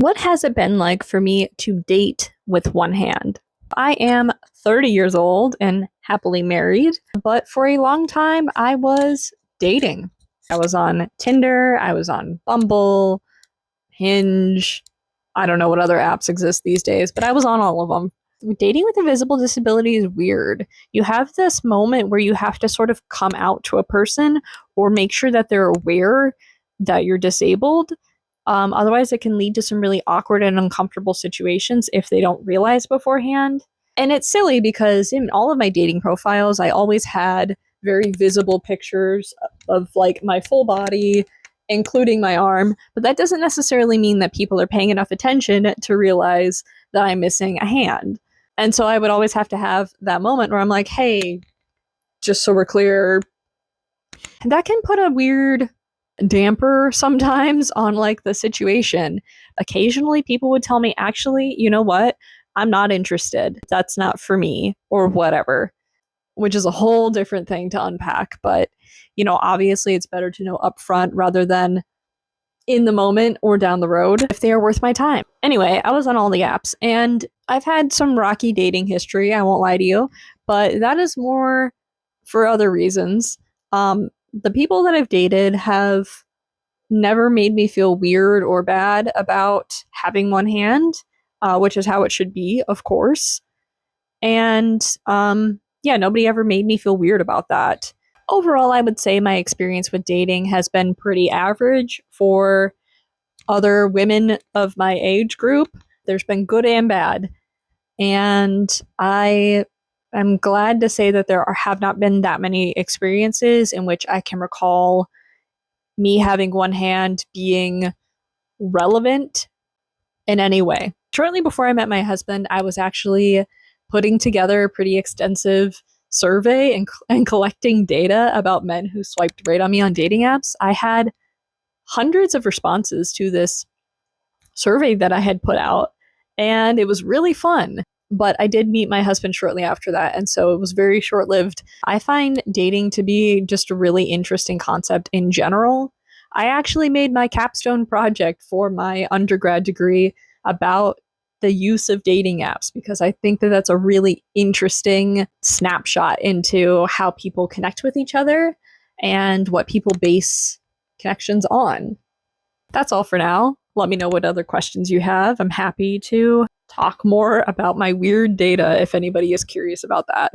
What has it been like for me to date with one hand? I am 30 years old and happily married, but for a long time I was dating. I was on Tinder, I was on Bumble, Hinge. I don't know what other apps exist these days, but I was on all of them. Dating with a visible disability is weird. You have this moment where you have to sort of come out to a person or make sure that they're aware that you're disabled. Otherwise, it can lead to some really awkward and uncomfortable situations if they don't realize beforehand. And it's silly because in all of my dating profiles, I always had very visible pictures of like my full body, including my arm. But that doesn't necessarily mean that people are paying enough attention to realize that I'm missing a hand. And so I would always have to have that moment where I'm like, hey, just so we're clear, that can put a weird damper sometimes on like the situation. Occasionally people would tell me, actually, you know what? I'm not interested. That's not for me or whatever, which is a whole different thing to unpack. But, obviously it's better to know upfront rather than in the moment or down the road if they are worth my time. Anyway, I was on all the apps and I've had some rocky dating history, I won't lie to you, but that is more for other reasons. The people that I've dated have never made me feel weird or bad about having one hand, which is how it should be, of course. And yeah, nobody ever made me feel weird about that. Overall, I would say my experience with dating has been pretty average for other women of my age group. There's been good and bad. And I am glad to say that have not been that many experiences in which I can recall me having one hand being relevant in any way. Shortly before I met my husband, I was actually putting together a pretty extensive survey and collecting data about men who swiped right on me on dating apps. I had hundreds of responses to this survey that I had put out, and it was really fun. But I did meet my husband shortly after that, and so it was very short lived. I find dating to be just a really interesting concept in general. I actually made my capstone project for my undergrad degree about the use of dating apps because I think that that's a really interesting snapshot into how people connect with each other and what people base connections on. That's all for now. Let me know what other questions you have. I'm happy to talk more about my weird data if anybody is curious about that.